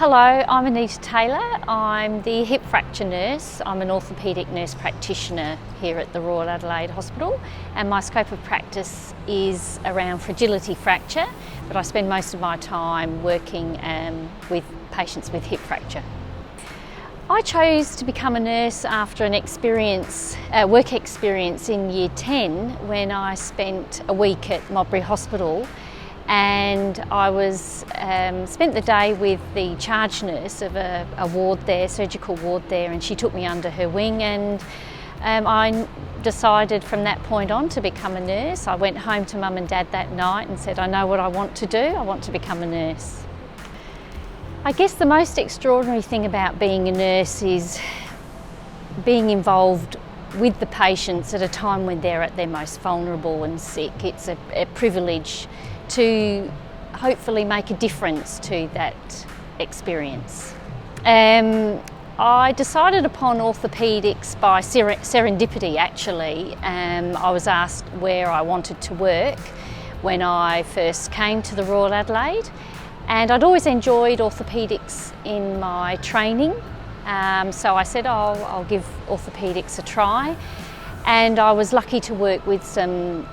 Hello, I'm Anita Taylor. I'm the hip fracture nurse. I'm an orthopaedic nurse practitioner here at the Royal Adelaide Hospital, and my scope of practice is around fragility fracture, but I spend most of my time working with patients with hip fracture. I chose to become a nurse after an work experience in Year 10 when I spent a week at Midwife Hospital, and I spent the day with the charge nurse of a ward there, surgical ward there, and she took me under her wing, and I decided from that point on to become a nurse. I went home to Mum and Dad that night and said, I know what I want to do, I want to become a nurse. I guess the most extraordinary thing about being a nurse is being involved with the patients at a time when they're at their most vulnerable and sick. It's a privilege to hopefully make a difference to that experience. I decided upon orthopaedics by serendipity actually. I was asked where I wanted to work when I first came to the Royal Adelaide, and I'd always enjoyed orthopaedics in my training, so I said, I'll give orthopaedics a try. And I was lucky to work with some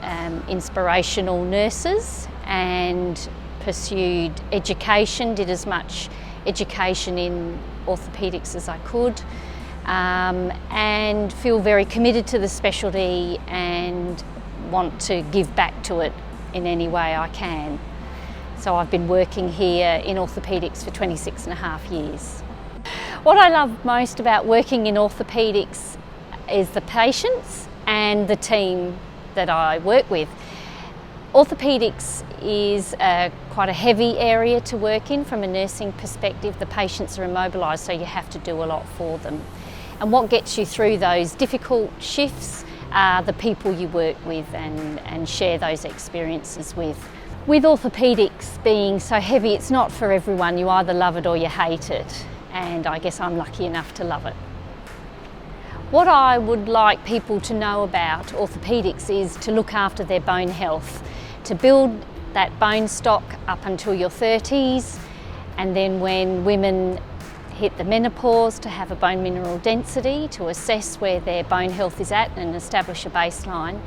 inspirational nurses and pursued education, did as much education in orthopaedics as I could, and feel very committed to the specialty and want to give back to it in any way I can. So I've been working here in orthopaedics for 26.5 years. What I love most about working in orthopaedics is the patients and the team that I work with. Orthopaedics is quite a heavy area to work in from a nursing perspective. The patients are immobilised, so you have to do a lot for them. And what gets you through those difficult shifts are the people you work with and share those experiences with. With orthopaedics being so heavy, it's not for everyone. You either love it or you hate it, and I guess I'm lucky enough to love it. What I would like people to know about orthopaedics is to look after their bone health, to build that bone stock up until your 30s, and then when women hit the menopause, to have a bone mineral density, to assess where their bone health is at and establish a baseline.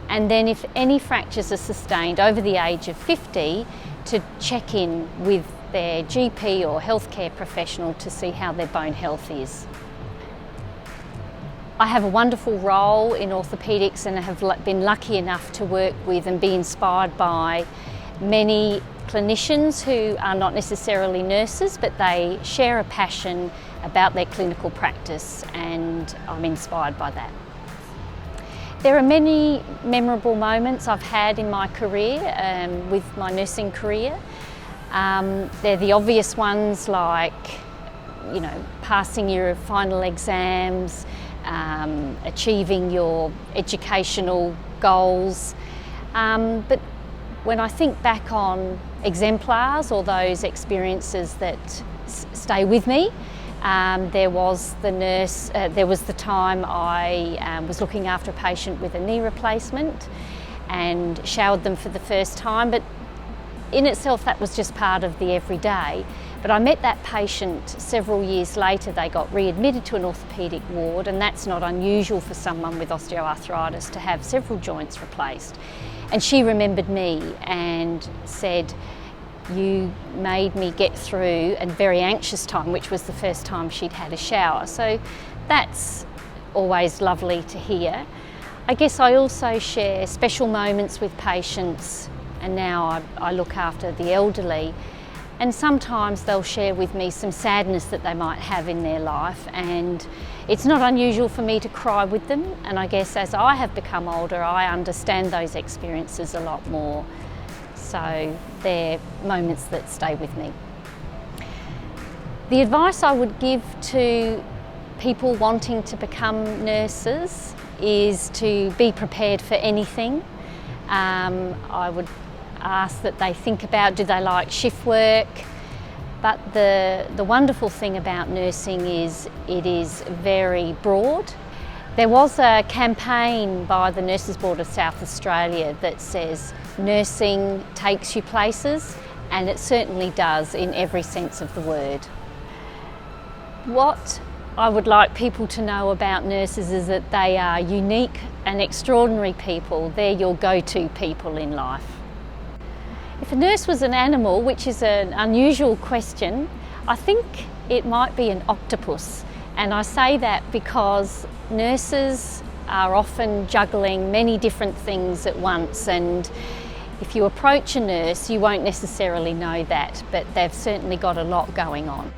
And then if any fractures are sustained over the age of 50, to check in with their GP or healthcare professional to see how their bone health is. I have a wonderful role in orthopaedics and have been lucky enough to work with and be inspired by many clinicians who are not necessarily nurses, but they share a passion about their clinical practice, and I'm inspired by that. There are many memorable moments I've had in my career, with my nursing career. They're the obvious ones like, passing your final exams, achieving your educational goals. But when I think back on exemplars or those experiences that stay with me, there was the time I was looking after a patient with a knee replacement and showered them for the first time, but in itself that was just part of the everyday. But I met that patient several years later. They got readmitted to an orthopaedic ward, and that's not unusual for someone with osteoarthritis to have several joints replaced. And she remembered me and said, you made me get through a very anxious time, which was the first time she'd had a shower. So that's always lovely to hear. I guess I also share special moments with patients, and now I look after the elderly, and sometimes they'll share with me some sadness that they might have in their life, and it's not unusual for me to cry with them, and I guess as I have become older I understand those experiences a lot more. So they're moments that stay with me. The advice I would give to people wanting to become nurses is to be prepared for anything. I would ask that they think about, do they like shift work? But the wonderful thing about nursing is it is very broad. There was a campaign by the Nurses Board of South Australia that says nursing takes you places, and it certainly does in every sense of the word. What I would like people to know about nurses is that they are unique and extraordinary people. They're your go-to people in life. If a nurse was an animal, which is an unusual question, I think it might be an octopus. And I say that because nurses are often juggling many different things at once, and if you approach a nurse, you won't necessarily know that, but they've certainly got a lot going on.